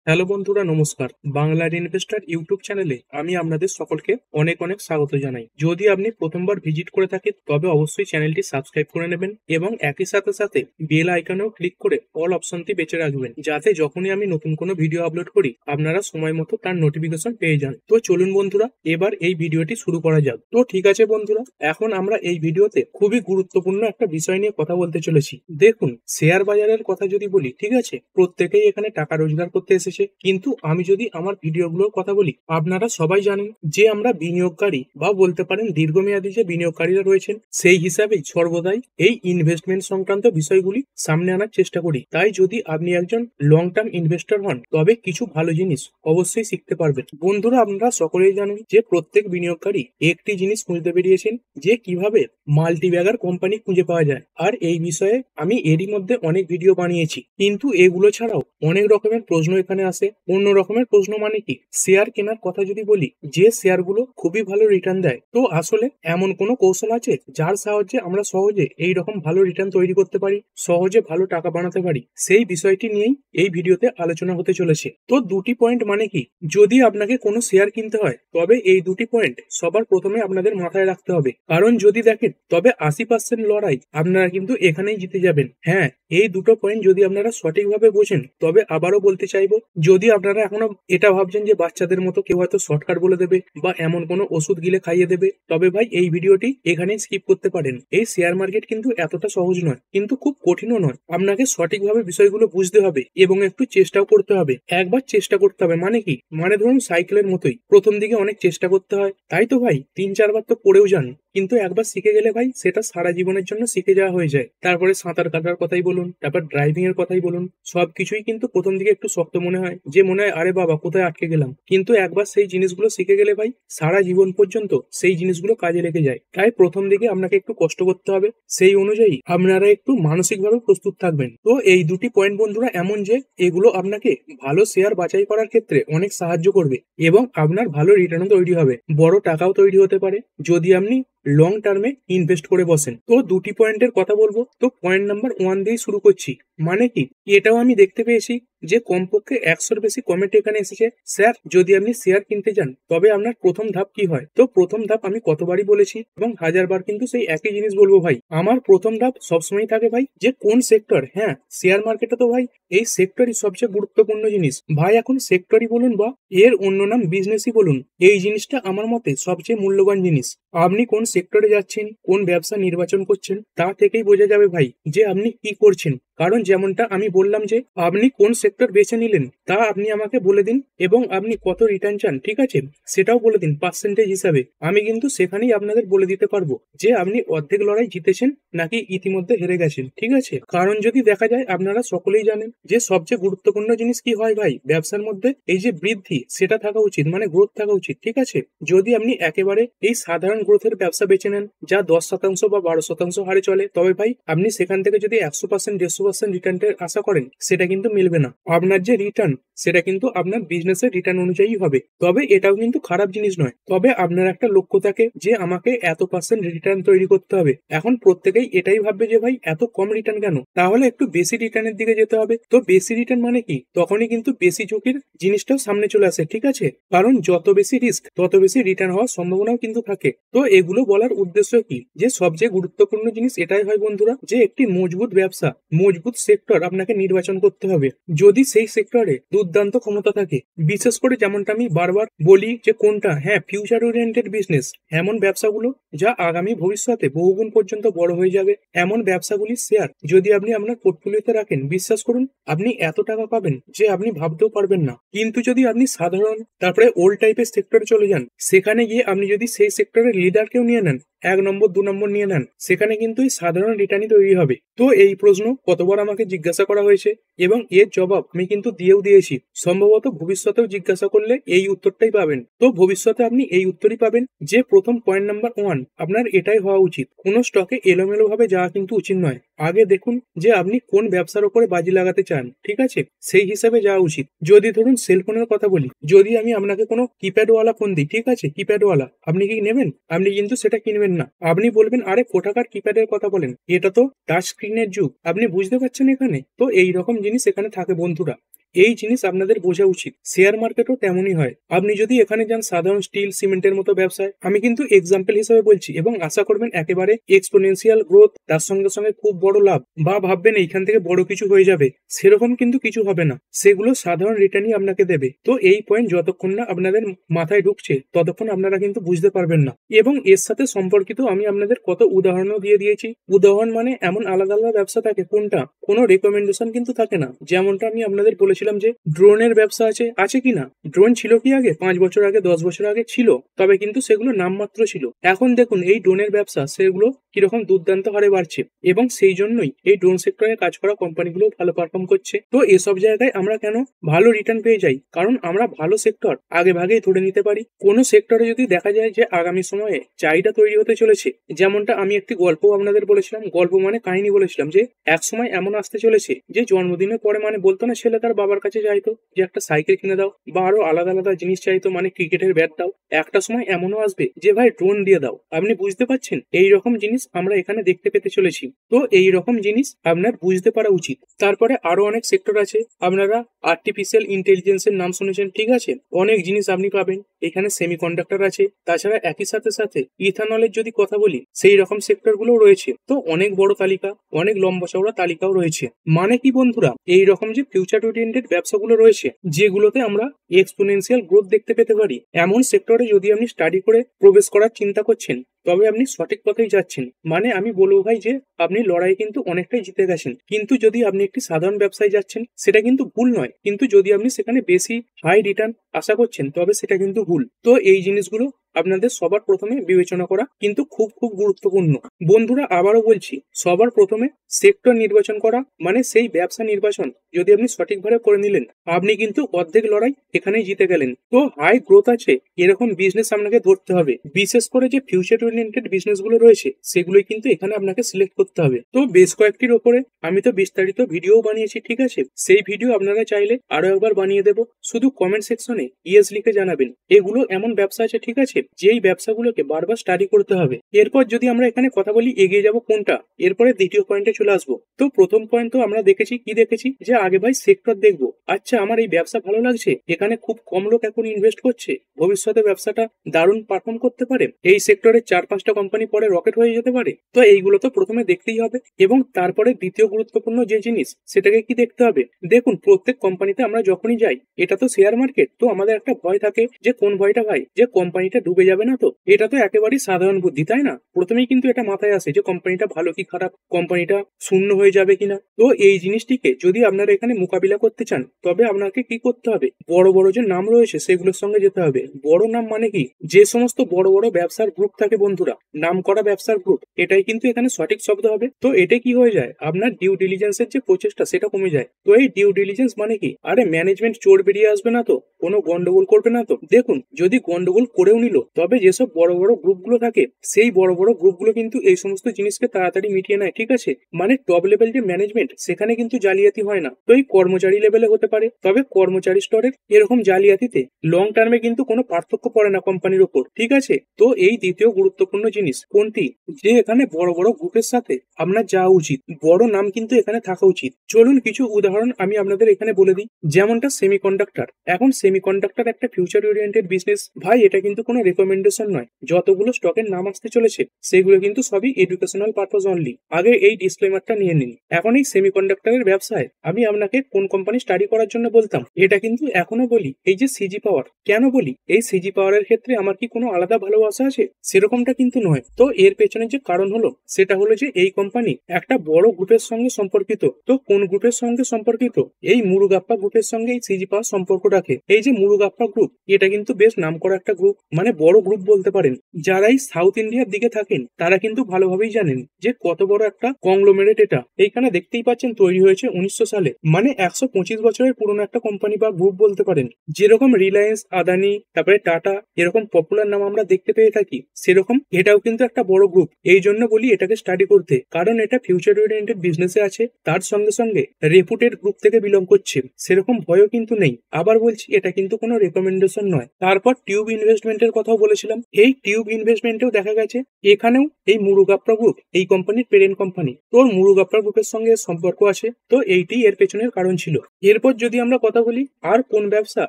Hello বন্ধুরা, নমস্কার। বাংলার ইনভেস্টর ইউটিউব চ্যানেলে আমি আপনাদের সকলকে অনেক অনেক স্বাগত জানাই। যদি আপনি প্রথমবার ভিজিট করে থাকেন তবে অবশ্যই চ্যানেলটি সাবস্ক্রাইব করে নেবেন এবং একই সাথে সাথে বেল আইকনেও ক্লিক করে অল অপশনটি বেঁচে রাখবেন, যাতে যখনই আমি নতুন কোনো ভিডিও আপলোড করি আপনারা সময় মতো তার নোটিফিকেশন পেয়ে যান। তো চলুন বন্ধুরা, এবার এই ভিডিওটি শুরু করা যাক। তো ঠিক আছে বন্ধুরা, এখন আমরা এই ভিডিওতে খুবই গুরুত্বপূর্ণ একটা বিষয় নিয়ে কথা বলতে চলেছি। দেখুন, শেয়ার বাজারের কথা যদি বলি, ঠিক আছে, প্রত্যেকেই এখানে টাকা রোজগার করতে এসেছে, কিন্তু আমি যদি আমার ভিডিওগুলোর কথা বলি, আপনারা সবাই জানেন যে আমরা বিনিয়োগকারী বা বলতে পারেন দীর্ঘমেয়াদী যে বিনিয়োগকারীরা রয়েছেন, সেই হিসাবেই সর্বদাই এই ইনভেস্টমেন্ট সংক্রান্ত বিষয়গুলি সামনে আনার চেষ্টা করি। তাই যদি আপনি একজন লং টার্ম ইনভেস্টর হন তবে কিছু ভালো জিনিস অবশ্যই শিখতে পারবেন। বন্ধুরা, আপনারা সকলেই জানেন যে প্রত্যেক বিনিয়োগকারী একটি জিনিস খুঁজতে বেরিয়েছেন, যে কিভাবে মাল্টিব্যাগার কোম্পানি খুঁজে পাওয়া যায়। আর এই বিষয়ে আমি এরই মধ্যে অনেক ভিডিও বানিয়েছি, কিন্তু এগুলো ছাড়াও অনেক রকমের প্রশ্ন এখানে আসে। অন্য রকমের প্রশ্ন মানে কি, শেয়ার কেনার কথা যদি বলি, যে শেয়ারগুলো খুবই ভালো রিটার্ন দেয়, তো আসলে এমন কোনো কৌশল আছে যার সাহায্যে আমরা সহজে এই রকম ভালো রিটার্ন তৈরি করতে পারি, সহজে ভালো টাকা বানাতে পারি? সেই বিষয়টি নিয়েই এই ভিডিওতে আলোচনা হতে চলেছে। তো দুটি পয়েন্ট মানে কি, যদি আপনাকে কোনো শেয়ার কিনতে হয় তবে এই দুটি পয়েন্ট সবার প্রথমে আপনাদের মাথায় রাখতে হবে। কারণ যদি দেখেন তবে 80% লড়াই আপনারা কিন্তু এখানেই জিতে যাবেন। হ্যাঁ, এই দুটো পয়েন্ট যদি আপনারা সঠিকভাবে বোঝেন তবে আবারও বলতে চাইবো, যদি আপনারা এখনো এটা ভাবছেন যে বাচ্চাদের মতো কেউ হয়তো শর্টকাট বলে দেবে বা এমন কোনো ওষুধ গিলে খাইয়ে দেবে, তবে ভাই এই ভিডিওটি এখানেই স্কিপ করতে পারেন। এই শেয়ার মার্কেট কিন্তু এতটা সহজ নয়, কিন্তু খুব কঠিনও নয়। আপনাকে সঠিকভাবে বিষয়গুলো বুঝতে হবে এবং একটু চেষ্টাও করতে হবে। একবার চেষ্টা করতে হবে মানে কি, মানে ধরুন সাইকেলের মতোই, প্রথম দিকে অনেক চেষ্টা করতে হয়, তাই তো ভাই 3-4 বার তো পড়েও যান, কিন্তু একবার শিখে গেলে ভাই সেটা সারা জীবনের জন্য শিখে যাওয়া হয়ে যায়। তারপরে সাঁতার কাটার কথাই বলুন, তারপর ড্রাইভিং এর কথাই বলুন, সবকিছুই কিন্তু প্রথম দিকে একটু শক্ত মনে হয়, যে মনে হয় আরে বাবা কোথায় আটকে গেলাম, কিন্তু একবার সেই জিনিসগুলো শিখে গেলে ভাই সারা জীবন পর্যন্ত সেই জিনিসগুলো কাজে লেগে যায়। তাই প্রথম দিকে আপনাকে একটু কষ্ট করতে হবে, সেই অনুযায়ী আপনারা একটু মানসিকভাবে প্রস্তুত থাকবেন। তো এই দুটি পয়েন্ট বন্ধুরা এমন যে এগুলো আপনাকে ভালো শেয়ার বাছাই করার ক্ষেত্রে অনেক সাহায্য করবে এবং আপনার ভালো রিটার্নও তৈরি হবে, বড় টাকাও তৈরি হতে পারে যদি আপনি লং টার্মে ইনভেস্ট করে বসেন। তো দুটি পয়েন্টের কথা বলবো, তো পয়েন্ট নাম্বার 1 দিয়ে শুরু করছি। মানে কি, এটাও আমি দেখতে পেয়েছি যে কমপক্ষে 100-র বেশি কমেন্ট এখানে এসেছে, স্যার যদি আপনি শেয়ার কিনতে যান তবে আপনার প্রথম ধাপ কি হয়? তো প্রথম ধাপ আমি কতবারই বলেছি এবং 1000 বার কিন্তু সেই একই জিনিস বলবো ভাই। আমার প্রথম ধাপ সবসময় থাকে ভাই, যে কোন সেক্টর। হ্যাঁ, শেয়ার মার্কেটে তো ভাই এই সেক্টরই সবচেয়ে গুরুত্বপূর্ণ জিনিস ভাই। এখন সেক্টরই বলুন বা এর অন্য নাম বিজনেসই বলুন, এই জিনিসটা আমার মতে সবচেয়ে মূল্যবান জিনিস। আপনি কোন সেক্টরে যাচ্ছেন, কোন ব্যবসা নির্বাচন করছেন, তা থেকেই বোঝা যাবে ভাই যে আপনি কি করছেন। কারণ যেমনটা আমি বললাম যে আপনি কোন সেক্টর বেছে নিলেন তা আপনি আমাকে বলে দিন, এবং আপনি কত রিটার্ন চান, ঠিক আছে, সেটাও বলে দিন পার্সেন্টেজ হিসাবে। আমি কিন্তু সেখানেই আপনাদের বলে দিতে পারবো যে আপনি অর্ধেক লড়াই জিতেছেন নাকি ইতিমধ্যে হেরে গেছেন, ঠিক আছে। কারণ যদি দেখা যায়, আপনারা সকলেই জানেন যে সবচেয়ে গুরুত্বপূর্ণ জিনিস কি হয় ভাই ব্যবসার মধ্যে, এই যে বৃদ্ধি, সেটা থাকা উচিত, মানে গ্রোথ থাকা উচিত, ঠিক আছে। যদি আপনি একেবারে এই সাধারণ গ্রোথের ব্যবসা বেছে নেন যা 10% বা 12% হারে চলে, তবে ভাই আপনি সেখান থেকে যদি 100%, 150% রিটার্নের আশা করেন, সেটা কিন্তু মিলবে না। আপনার যে রিটার্ন, সেটা কিন্তু আপনার বিজনেসের রিটার্ন অনুযায়ী হবে। তবে এটাও কিন্তু খারাপ জিনিস নয়, তবে আপনার একটা লক্ষ্য থাকে যে আমাকে এত পার্সেন্ট রিটার্ন তৈরি করতে হবে। এখন প্রত্যেকেই এটাই ভাববে যে ভাই এত কম রিটার্ন কেন, তাহলে একটু বেশি রিটার্নের দিকে যেতে হবে। তো বেশি রিটার্ন মানে কি, তখনই কিন্তু বেশি ঝুঁকির জিনিসটাও সামনে চলে আসে, ঠিক আছে। কারণ যত বেশি রিস্ক তত বেশি রিটার্ন হওয়ার সম্ভাবনাও কিন্তু থাকে। তো এগুলো বলার উদ্দেশ্য কি, যে সবচেয়ে গুরুত্বপূর্ণ জিনিস এটাই হয় বন্ধুরা, যে একটি মজবুত ব্যবসা, মজবুত সেক্টর আপনাকে নির্বাচন করতে হবে। যদি সেই সেক্টরে দুর্দান্ত ক্ষমতা থাকে, বিশেষ করে যেমনটা আমি বারবার বলি যে কোনটা, হ্যাঁ, ফিউচার ওরিয়েন্টেড বিজনেস, এমন ব্যবসাগুলো যা আগামী ভবিষ্যতে বহুগুণ পর্যন্ত বড় হয়ে যাবে, এমন ব্যবসাগুলির শেয়ার যদি আপনি আপনার পোর্টফোলিওতে রাখেন, বিশ্বাস করুন আপনি এত টাকা পাবেন যে আপনি ভাবতেও পারবেন না। কিন্তু যদি আপনি সাধারণ তারপরে ওল্ড টাইপের সেক্টরে চলে যান, সেখানে গিয়ে আপনি যদি সেই সেক্টরের লিডারকেও নিয়ে নেন, 1 নম্বর 2 নম্বর নিয়ে নেন, সেখানে কিন্তু এই সাধারণ রিটার্নই তৈরি হবে। তো এই প্রশ্ন কতবার আমাকে জিজ্ঞাসা করা হয়েছে এবং এর জবাব আমি কিন্তু দিয়েও দিয়েছি। সম্ভবত ভবিষ্যতেও জিজ্ঞাসা করলে এই উত্তরটাই পাবেন। তো ভবিষ্যতে আপনি এই উত্তরই পাবেন যে প্রথম পয়েন্ট নাম্বার 1 আপনার এটাই হওয়া উচিত, কোনো স্টকে এলোমেলো ভাবে যাওয়া কিন্তু উচিত নয়। আগে দেখুন যে আপনি কোন ব্যবসার উপরে বাজি লাগাতে চান, ঠিক আছে, সেই হিসাবে যাওয়া উচিত। যদি ধরুন সেলফোনের কথা বলি, যদি আমি আপনাকে কোনো কিপ্যাডওয়ালা ফোন দিই, ঠিক আছে, কিপ্যাডওয়ালা, আপনি কি নেবেন? আপনি কিন্তু সেটা কিনবেন না। আপনি বলবেন, আরে কোথাকার কিপ্যাডের কথা বলেন, এটা তো টাচ স্ক্রিনের যুগ। আপনি বুঝতে পারছেন এখানে? তো এই রকম জিনিস এখানে থাকে বন্ধুরা। এই জিনিস আপনাদের বোঝা উচিত। শেয়ার মার্কেটও তেমনই হয়। আপনি যদি এখানে যান সাধারণ স্টিল সিমেন্টের মতো ব্যবসায়, আমি কিন্তু এক্সাম্পল হিসেবে বলছি, এবং আশা করবেন একেবারে এক্সপোনেনশিয়াল গ্রোথ, তার সঙ্গে সঙ্গে খুব বড় লাভ, বা ভাববেন এইখান থেকে বড় কিছু হয়ে যাবে, সেরকম কিন্তু কিছু হবে না। সেগুলো সাধারণ রিটার্নই আপনাকে দেবে। তো এই পয়েন্ট যতক্ষণ না আপনাদের মাথায় ঢুকছে ততক্ষণ আপনারা কিন্তু বুঝতে পারবেন না। এবং এর সাথে সম্পর্কিত আমি আপনাদের কত উদাহরণও দিয়ে দিয়েছি। উদাহরণ মানে এমন আলাদা আলাদা ব্যবসা থাকে, কোনটা কোনো রেকমেন্ডেশন কিন্তু থাকে না। যেমনটা আমি আপনাদের বলেছিলাম যে ড্রোনের ব্যবসা আছে কি না? ড্রোন ছিল কি আগে? 5 বছর আগে, 10 বছর আগে ছিল, তবে কিন্তু সেগুলো নামমাত্র ছিল। এখন দেখুন এই ড্রোনের ব্যবসা, সেগুলো কিরকম দুর্দান্ত হারে বাড়ছে, এবং সেই জন্যই এই ড্রোন সেক্টরে কাজ করা কোম্পানিগুলো ভালো পারফর্ম করছে। তো এসব জায়গায় আমরা কেন ভালো রিটার্ন পেয়ে যাই? কারণ আমরা ভালো সেক্টর আগে ভাগেই ধরে নিতে পারি। কোনো সেক্টরে যদি দেখা যায় যে আগামী সময়ে চাহিদা তৈরি হতে চলেছে, যেমনটা আমি একটি গল্প আপনাদের বলেছিলাম, গল্প মানে কাহিনী বলেছিলাম, যে এক সময় এমন আসতে চলেছে যে জন্মদিনের পরে মানে বলতো না ছেলে তার বাবার কাছে চাইতো যে একটা সাইকেল কিনে দাও, বা আরো আলাদা আলাদা জিনিস চাইতো, মানে ক্রিকেটের ব্যাট দাও। একটা সময় এমনও আসবে যে ভাই ড্রোন দিয়ে দাও। আপনি বুঝতে পারছেন? এই রকম জিনিস আমরা এখানে দেখতে পেতে চলেছি। তো এই রকম জিনিস আপনার বুঝতে পারা উচিত। তারপরে আরো অনেক সেক্টর আছে। আপনারা আর্টিফিশিয়াল ইন্টেলিজেন্সের নাম শুনেছেন, ঠিক আছে? অনেক জিনিস আপনি পাবেন এখানে। সেমিকন্ডাক্টর আছে, তাছাড়া একই সাথে সাথে ইথানলের যদি কথা বলি, সেই রকম সেক্টর গুলো রয়েছে। তো অনেক বড় তালিকা, অনেক লম্বা চওড়া তালিকাও রয়েছে। মানে কি বন্ধুরা, এই রকম যে ফিউচার ওরিয়েন্টেড ব্যবসাগুলো রয়েছে, যেগুলোতে আমরা এক্সপোনেনশিয়াল গ্রোথ দেখতে পেতে পারি, এমন সেক্টরে যদি আপনি স্টাডি করে প্রবেশ করার চিন্তা করছেন, তবে আপনি সঠিক পথেই যাচ্ছেন। মানে আমি বলবো ভাই যে আপনি লড়াই কিন্তু অনেকটাই জিতে গেছেন। কিন্তু যদি আপনি একটি সাধারণ ব্যবসায় যাচ্ছেন, সেটা কিন্তু ভুল নয়, কিন্তু যদি আপনি সেখানে বেশি হাই রিটার্ন আশা করছেন, তবে সেটা কিন্তু ভুল। তো এই জিনিসগুলো আপনাদের সবার প্রথমে বিবেচনা করা কিন্তু খুব খুব গুরুত্বপূর্ণ। বন্ধুরা আবারও বলছি, সবার প্রথমে সেক্টর নির্বাচন করা, মানে সেই ব্যবসা নির্বাচন যদি আপনি সঠিকভাবে করে নিলেন, আপনি কিন্তু অর্ধেক লড়াই এখানেই জিতে গেলেন। তো হাই গ্রোথ আছে এরকম বিজনেস আপনাকে ধরতে হবে। বিশেষ করে যে ফিউচার ওরিয়েন্টেড বিজনেস গুলো রয়েছে, সেগুলোই কিন্তু এখানে আপনাকে সিলেক্ট করতে হবে। তো বেশ কয়েকটির ওপরে আমি তো বিস্তারিত ভিডিও বানিয়েছি, ঠিক আছে? সেই ভিডিও আপনারা চাইলে আরো একবার বানিয়ে দেবো। শুধু কমেন্ট সেকশনে ইয়েস লিখে জানাবেন। এগুলো এমন ব্যবসা আছে, ঠিক আছে, যেই ব্যবসাগুলোকে বারবার স্টাডি করতে হবে। এরপর যদি আমরা এখানে কথা বলি এগিয়ে যাব কোনটা, এরপরে দ্বিতীয় পয়েন্টে চলে আসবো। তো প্রথম পয়েন্ট তো আমরা দেখেছি, কি দেখেছি, যে আগে ভাই সেক্টর দেখবো। আচ্ছা, আমার এই ব্যবসা ভালো লাগছে, এখানে খুব কম লোক এখন ইনভেস্ট করছে, ভবিষ্যতে ব্যবসাটা দারুণ পারফর্ম করতে পারে, এই সেক্টরে 4-5টা কোম্পানি পরে রকেট হয়ে যেতে পারে। তো এইগুলো তো প্রথমে দেখতেই হবে। এবং তারপরে দ্বিতীয় গুরুত্বপূর্ণ যে জিনিস, সেটাকে কি দেখতে হবে? দেখুন, প্রত্যেক কোম্পানিতে আমরা যখনই যাই, এটা তো শেয়ার মার্কেট, তো আমাদের একটা ভয় থাকে। যে কোন ভয়টা ভাই? যে কোম্পানিটা ডুবে যাবে না তো? এটা তো একেবারেই সাধারণ বুদ্ধি, তাই না? প্রথমেই কিন্তু এটা মাথায় আসে যে কোম্পানিটা ভালো কি খারাপ, কোম্পানিটা শূন্য হয়ে যাবে কিনা। তো এই জিনিসটিকে যদি আপনারা এখানে মোকাবিলা করতে চান, তবে আপনাকে কি করতে হবে? বড় বড় যে নাম রয়েছে সেগুলোর সঙ্গে যেতে হবে। বড় নাম মানে কি? যে সমস্ত বড় বড় ব্যবসার গ্রুপ থাকে বন্ধুরা, নাম করা ব্যবসার গ্রুপ, এটাই কিন্তু এখানে সঠিক শব্দ হবে। তো এটা কি হয়ে যায়, আপনার ডিউ ডিলিজেন্সের যে প্রচেষ্টা সেটা কমে যায়। তো এই ডিউ ডিলিজেন্স মানে কি? আরে ম্যানেজমেন্ট চোর বেরিয়ে আসবে না তো? কোনো গন্ডগোল করবে না তো? দেখুন, যদি গন্ডগোল করেও নিল, তবে যেসব বড় বড় গ্রুপগুলো থাকে, সেই বড় বড় গ্রুপগুলো কিন্তু এই সমস্ত জিনিসকে তাড়াতাড়ি মিটিয়ে নেয়, ঠিক আছে? মানে টপ লেভেল যে ম্যানেজমেন্ট, সেখানে কিন্তু জালিয়াতি হয় না। তো এই কর্মচারী লেভেলে হতে পারে, তবে কর্মচারী স্তরের এরকম জালিয়াতিতে লং টার্মে কিন্তু কোনো পার্থক্য পড়ে না কোম্পানির উপর, ঠিক আছে? তো এই দ্বিতীয় গুরুত্বপূর্ণ জিনিস কোনটি, যে এখানে বড় বড় গ্রুপের সাথে আপনার যাওয়া উচিত, বড় নাম কিন্তু এখানে থাকা উচিত। চলুন কিছু উদাহরণ আমি আপনাদের এখানে বলে দিই। যেমনটা সেমিকন্ডাক্টর। এখন সেমিকন্ডাক্টর একটা ফিউচার ওরিয়েন্টেড বিজনেস ভাই, এটা কিন্তু কোনো রেকমেন্ডেশন নয়। যতগুলো স্টকের নাম আসতে চলেছে, সেগুলো কিন্তু সবই এডুকেশনাল পারপাস অনলি। আগে এই ডিসক্লেমারটা নিয়ে নিন। এখন এই সেমিকন্ডাক্টরের ব্যবসায় আমি আপনাকে কোন কোম্পানি স্টাডি করার জন্য বলতাম, এটা কিন্তু এখনো বলি এই যে সিজি পাওয়ার। কেন বলি? এই সিজি পাওয়ারের ক্ষেত্রে আমার কি কোনো আলাদা ভালোবাসা আছে? সেরকমটা কিন্তু নয়। তো এর পেছনে যে কারণ হলো, সেটা হলো যে এই কোম্পানি একটা বড় গ্রুপের সঙ্গে সম্পর্কিত। তো কোন গ্রুপের সঙ্গে সম্পর্কিত? এই মুরুগাপ্পা গ্রুপের সঙ্গে এই সিজি পাওয়ার সম্পর্ক রাখে। এই যে মুরুগাপ্পা গ্রুপ, এটা কিন্তু বেশ নামকরা একটা গ্রুপ, মানে বড় গ্রুপ বলতে পারেন। যারা এই সাউথ ইন্ডিয়ার দিকে থাকেন, তারা কিন্তু ভালোভাবেই জানেন যে কত বড় একটা কংগ্লোমেরেট এটা। এইখানে দেখতেই পাচ্ছেন তৈরি হয়েছে 1900 সালে, মানে 125 বছরের পুরনো একটা কোম্পানি বা গ্রুপ বলতে পারেন। যেরকম রিলায়েন্স, আদানি, তারপরে টাটা, এরকম পপুলার নাম আমরা দেখতে পেয়ে থাকি, সেরকম সেরকম এটাও কিন্তু একটা বড় গ্রুপ, এই জন্য বলি এটাকে স্টাডি করতে, কারণ এটা ফিউচার ওরিয়েন্টেড বিজনেসে আছে, তার সঙ্গে সঙ্গে রেপুটেড গ্রুপ থেকে বিলং করছে, সেরকম ভয়ও কিন্তু নেই। আবার বলছি এটা কিন্তু কোনো রেকমেন্ডেশন নয়। তারপর টিউব ইনভেস্টমেন্টের কথাও বলেছিলাম, এই টিউব ইনভেস্টমেন্টেও দেখা গেছে এখানেও এই মুরুগাপ্পা গ্রুপ এই কোম্পানির পেরেন্ট কোম্পানি, তো মুরুগাপ্পা গ্রুপের সঙ্গে সম্পর্ক আছে, তো এইটি এর পেছনের কারণ ছিল। এরপর যদি আমরা কথা বলি আর কোন ব্যবসা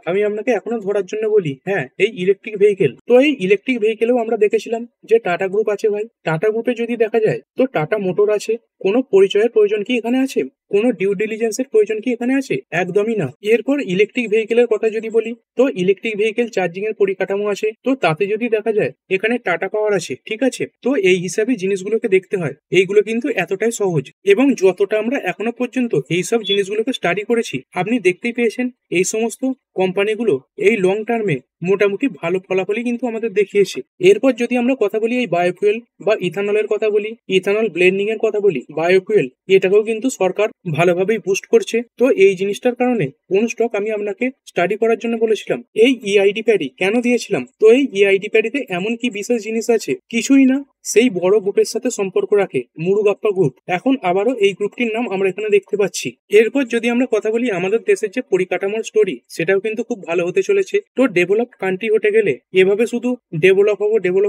আমি আপনাকে এখনো ধরার জন্য বলি, হ্যাঁ এই ইলেকট্রিক ভেহিকেল। তো এই ইলেকট্রিক ভেহিকেলেও আমরা দেখেছিলাম যে টাটা গ্রুপ আছে ভাই, টাটা গ্রুপে যদি দেখা যায় তো টাটা মোটর আছে। কোনো পরিচয়ের প্রয়োজন কি এখানে আছে? কোনো ডিউ ডিলিজেন্সের প্রয়োজন কি এখানে আছে? একদমই না। এরপর ইলেকট্রিক ভেহিকেলের কথা যদি বলি, তো ইলেকট্রিক ভেহিকেল চার্জিং এর পরিকাঠামো আছে, তো তাতে যদি দেখা যায় এখানে টাটা পাওয়ার আছে, ঠিক আছে। তো এই হিসাবে জিনিসগুলোকে দেখতে হয়, এইগুলো কিন্তু এতটাই সহজ, এবং যতটা আমরা এখনো পর্যন্ত এইসব জিনিসগুলোকে স্টাডি করেছি আপনি দেখতেই পেয়েছেন এই সমস্ত কোম্পানিগুলো এই লং টার্মে মোটামুটি ভালো ফলাফলই কিন্তু আমাদের দেখিয়েছে। এরপর যদি আমরা কথা বলি এই বায়োফুয়েল বা ইথানলের কথা বলি, ইথানল ব্লেন্ডিং এর কথা বলি, বায়োফুয়েল এটাকেও কিন্তু সরকার ভালোভাবেই বুস্ট করছে। তো এই জিনিসটার কারণে কোন স্টক আমি আপনাকে স্টাডি করার জন্য বলেছিলাম, এই ইআইডি প্যাডি কেন দিয়েছিলাম, তো এই ইআইডি প্যাডিতে এমন কি বিশেষ জিনিস আছে? কিছুই না, সেই বড় গ্রুপের সাথে সম্পর্ক রাখে মুরুগাপ্পা গ্রুপ। এখন আবারও এই গ্রুপটির নাম আমরা এখানে দেখতে পাচ্ছি। এরপর যদি আমরা কথা বলি আমাদের দেশের যে পরিকাঠামোর স্টোরি, সেটাও কিন্তু খুব ভালো হতে চলেছে। তো ডেভেলপড কান্ট্রি হতে গেলে এভাবে শুধু ডেভেলপ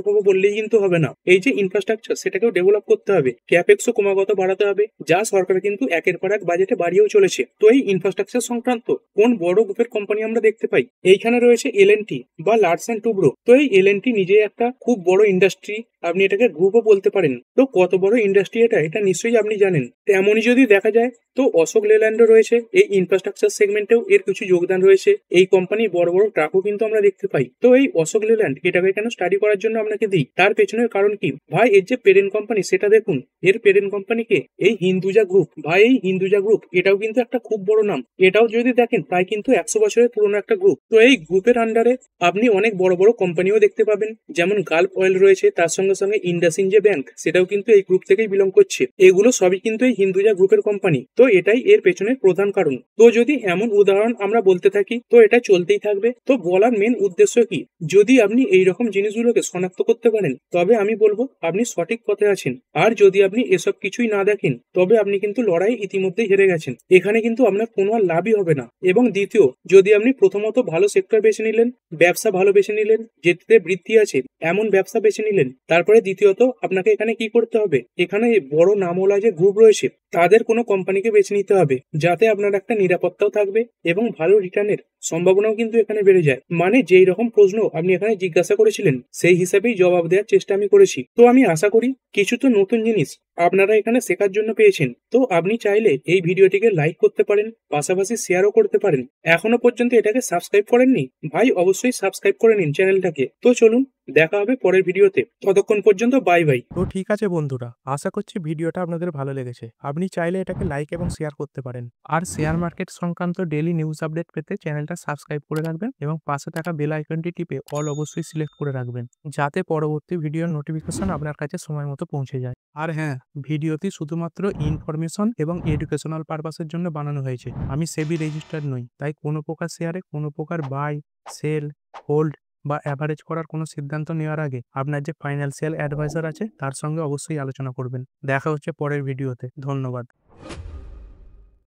হবো বললেই কিন্তু হবে না, এই যে ইনফ্রাস্ট্রাকচার সেটাকেও ডেভেলপ করতে হবে, ক্যাপেক্সও ক্রমাগত বাড়াতে হবে, যা সরকার কিন্তু একের পর এক বাজেটে বাড়িয়েও চলেছে। তো এই ইনফ্রাস্ট্রাকচার সংক্রান্ত কোন বড় গ্রুপের কোম্পানি আমরা দেখতে পাই? এইখানে রয়েছে এলএনটি বা লার্স অ্যান্ড টুব্রো। তো এই এলএনটি নিজে একটা খুব বড় ইন্ডাস্ট্রি, আপনি এটাকে গ্রুপও বলতে পারেন। তো কত বড় ইন্ডাস্ট্রি এটা নিশ্চয়ই আপনি জানেন। তেমনই যদি দেখা যায় তো অশোক লেল্যান্ডও রয়েছে এই ইনফ্রাস্ট্রাকচার সেগমেন্টেও, এর কিছু যোগদান রয়েছে। এই কোম্পানির বড় বড় ট্রাকও কিন্তু আমরা দেখতে পাই। তো এই অশোক লেল্যান্ড এটাকে কেন স্টাডি করার জন্য আপনাকে দিই, তার পেছনের কারণ কি ভাই? এর যে পেরেন্ট কোম্পানি সেটা দেখুন, এর পেরেন্ট কোম্পানিকে এই হিন্দুজা গ্রুপ। ভাই এই হিন্দুজা গ্রুপ এটাও কিন্তু একটা খুব বড় নাম, এটাও যদি দেখেন প্রায় কিন্তু 100 বছরের পুরনো একটা গ্রুপ। তো এই গ্রুপের আন্ডারে আপনি অনেক বড় বড় কোম্পানিও দেখতে পাবেন, যেমন গালফ অয়েল রয়েছে, তার সঙ্গে সঙ্গে ইন্ডাসইন্ড যে ব্যাংক সেটাও কিন্তু এই গ্রুপ থেকেই বিলং করছে। এগুলো সবই কিন্তু এই হিন্দুজা গ্রুপের কোম্পানি। তো এটাই এর পেছনের প্রধান কারণ। তো যদি এমন উদাহরণ আমরা বলতে থাকি তো এটা চলতেই থাকবে। তো বলার মেন উদ্দেশ্য কি, যদি আপনি এই রকম জিনিসগুলোকে শনাক্ত করতে পারেন তবে আমি বলবো আপনি সঠিক পথে আছেন। আর যদি আপনি এসব কিছুই না দেখেন তবে আপনি কিন্তু লড়াই ইতিমধ্যেই হেরে গেছেন, এখানে কিন্তু আপনার কোনো আর লাভই হবে না। এবং দ্বিতীয়, যদি আপনি প্রথমত ভালো সেক্টর বেছে নিলেন, ব্যবসা ভালো বেছে নিলেন যেটাতে বৃদ্ধি আছে এমন ব্যবসা বেছে নিলেন, তারপরে দ্বিতীয়ত আপনাকে এখানে কি করতে হবে, এখানে বড় নামওয়ালা যে গ্রুপ রয়েছে তাদের কোনো কোম্পানিকে বেছে নিতে হবে, যাতে আপনার একটা নিরাপত্তাও থাকবে এবং ভালো রিটার্নের সম্ভাবনাও কিন্তু এখানে বেড়ে যায়। মানে যেই রকম প্রশ্ন আপনি এখানে জিজ্ঞাসা করেছিলেন সেই হিসাবেই জবাব দেওয়ার চেষ্টা আমি করেছি। তো আমি আশা করি কিছু তো নতুন জিনিস আপনারা এখানে শেখার জন্য পেয়েছেন। তো আপনি চাইলে এই ভিডিওটিকে লাইক করতে পারেন, পাশাপাশি শেয়ারও করতে পারেন। এখনো পর্যন্ত এটাকে সাবস্ক্রাইব করেননি ভাই, অবশ্যই সাবস্ক্রাইব করে নিন চ্যানেলটাকে। তো চলুন দেখা হবে পরের ভিডিওতে, ততক্ষণ পর্যন্ত বাই বাই। তো ঠিক আছে বন্ধুরা, আশা করছি ভিডিওটা আপনাদের ভালো লেগেছে। আপনি চাইলে এটাকে লাইক এবং শেয়ার করতে পারেন। আর শেয়ার মার্কেট সংক্রান্ত ডেইলি নিউজ আপডেট পেতে চ্যানেলটা সাবস্ক্রাইব করে রাখবেন এবং পাশে থাকা বেল আইকনটি টিপে অল অবশ্যই সিলেক্ট করে রাখবেন, যাতে পরবর্তী ভিডিওর নোটিফিকেশন আপনার কাছে সময় মতো পৌঁছে যায়। আর হ্যাঁ, ভিডিওটি শুধুমাত্র ইনফরমেশন এবং এডুকেশনাল পারপাসের জন্য বানানো হয়েছে। আমি সেবি রেজিস্টার্ড নই, তাই কোনো প্রকার শেয়ারে কোনো প্রকার বাই, সেল, হোল্ড বা অ্যাভারেজ করার কোনো সিদ্ধান্ত নেওয়ার আগে আপনার যে ফাইন্যান্সিয়াল অ্যাডভাইজার আছে তার সঙ্গে অবশ্যই আলোচনা করবেন। দেখা হচ্ছে পরের ভিডিওতে। ধন্যবাদ।